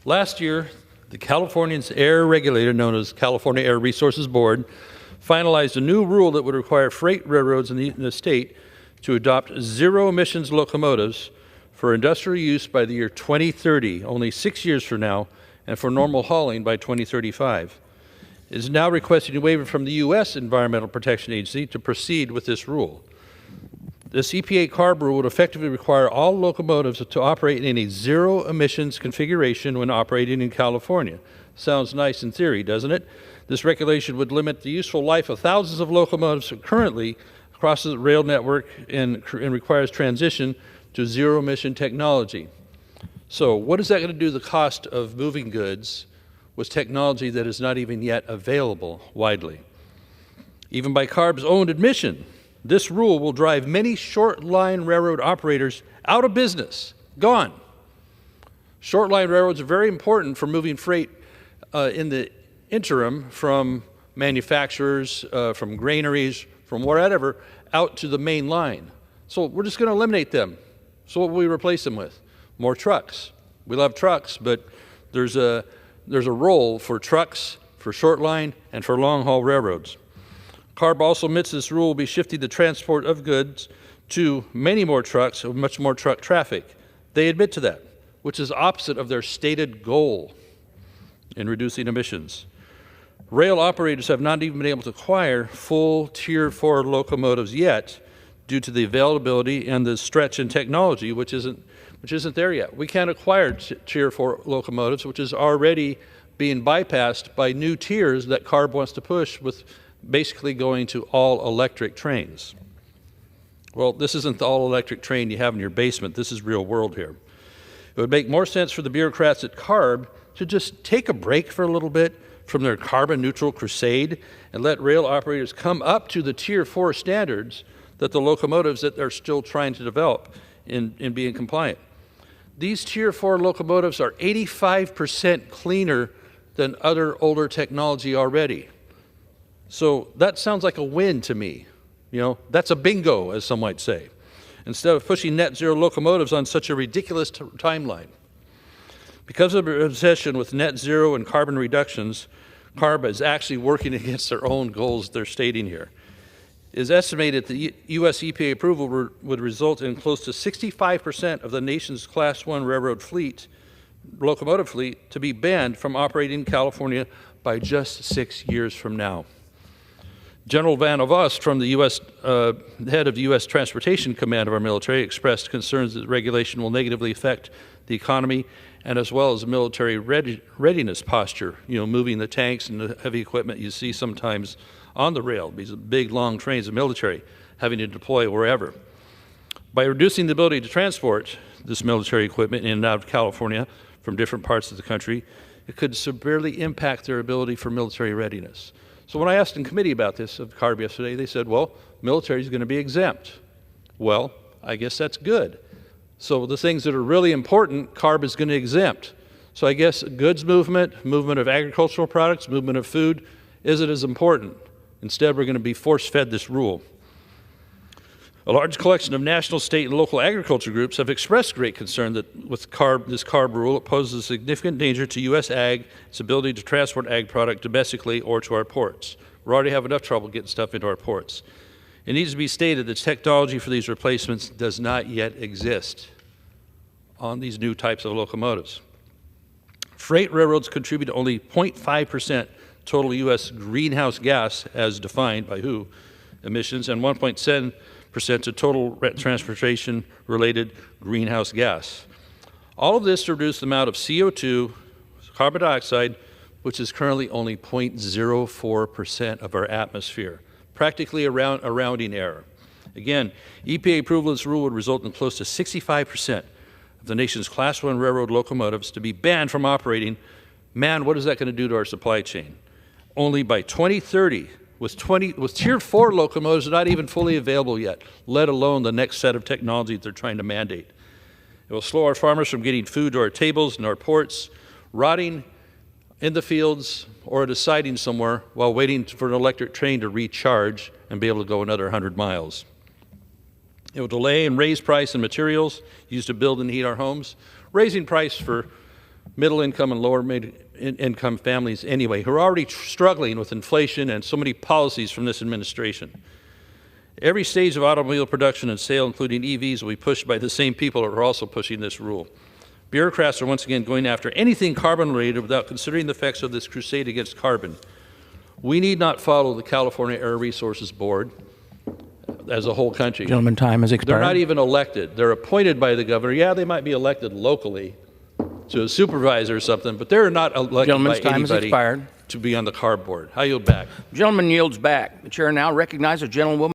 Last year, the California's air regulator, known as California Air Resources Board, finalized a new rule that would require freight railroads in the state to adopt zero-emissions locomotives for industrial use by the year 2030, only 6 years from now, and for normal hauling by 2035. It is now requesting a waiver from the U.S. Environmental Protection Agency to proceed with this rule. This EPA CARB rule would effectively require all locomotives to operate in a zero-emissions configuration when operating in California. Sounds nice in theory, doesn't it? This regulation would limit the useful life of thousands of locomotives currently across the rail network and requires transition to zero-emission technology. So what is that going to do to the cost of moving goods with technology that is not even yet available widely? Even by CARB's own admission, this rule will drive many short-line railroad operators out of business, gone. Short-line railroads are very important for moving freight in the interim from manufacturers, from granaries, from whatever, out to the main line. So we're just going to eliminate them. So what will we replace them with? More trucks. We love trucks, but there's a role for trucks, for short line, and for long-haul railroads. CARB also admits this rule will be shifting the transport of goods to many more trucks, much more truck traffic. They admit to that, which is opposite of their stated goal in reducing emissions. Rail operators have not even been able to acquire full Tier 4 locomotives yet due to the availability and the stretch in technology, which isn't there yet. We can't acquire Tier 4 locomotives, which is already being bypassed by new tiers that CARB wants to push with basically going to all-electric trains. Well, this isn't the all-electric train you have in your basement. This is real world here. It would make more sense for the bureaucrats at CARB to just take a break for a little bit from their carbon-neutral crusade and let rail operators come up to the Tier 4 standards that the locomotives that they're still trying to develop in being compliant. These Tier 4 locomotives are 85% cleaner than other older technology already. So that sounds like a win to me. You know, that's a bingo, as some might say, instead of pushing net zero locomotives on such a ridiculous timeline. Because of their obsession with net zero and carbon reductions, CARB is actually working against their own goals they're stating here. It is estimated that the U.S. EPA approval would result in close to 65% of the nation's Class 1 railroad fleet, locomotive fleet, to be banned from operating in California by just 6 years from now. General Van Ovost, from the U.S. Head of the U.S. Transportation Command of our military, expressed concerns that the regulation will negatively affect the economy and as well as the military readiness posture, you know, moving the tanks and the heavy equipment you see sometimes on the rail, these big, long trains of military having to deploy wherever. By reducing the ability to transport this military equipment in and out of California from different parts of the country, it could severely impact their ability for military readiness. So when I asked in committee about this of CARB yesterday, they said, well, military is going to be exempt. Well, I guess that's good. So the things that are really important, CARB is going to exempt. So I guess goods movement of agricultural products, movement of food, isn't as important. Instead, we're going to be force-fed this rule. A large collection of national, state, and local agriculture groups have expressed great concern that with this CARB rule, it poses a significant danger to U.S. ag, its ability to transport ag product domestically or to our ports. We already have enough trouble getting stuff into our ports. It needs to be stated that technology for these replacements does not yet exist on these new types of locomotives. Freight railroads contribute only 0.5% total U.S. greenhouse gas, as defined by WHO, emissions, and 1.7% to total transportation-related greenhouse gas. All of this to reduce the amount of CO2, carbon dioxide, which is currently only 0.04% of our atmosphere, practically a rounding error. Again, EPA approval of this rule would result in close to 65% of the nation's Class 1 railroad locomotives to be banned from operating. Man, what is that going to do to our supply chain? Only by 2030, with Tier 4 locomotives not even fully available yet, let alone the next set of technology that they're trying to mandate. It will slow our farmers from getting food to our tables and our ports, rotting in the fields or at a siding somewhere while waiting for an electric train to recharge and be able to go another 100 miles. It will delay and raise price in materials used to build and heat our homes, raising price for middle-income and lower-income families anyway, who are already struggling with inflation and so many policies from this administration. Every stage of automobile production and sale, including EVs, will be pushed by the same people who are also pushing this rule. Bureaucrats are once again going after anything carbon-related without considering the effects of this crusade against carbon. We need not follow the California Air Resources Board as a whole country. Gentleman, time has expired. They're not even elected. They're appointed by the governor. Yeah, they might be elected locally to a supervisor or something, but they're not elected by anybody to be on the CARB board. I yield back. Gentleman yields back. The chair now recognizes a gentlewoman.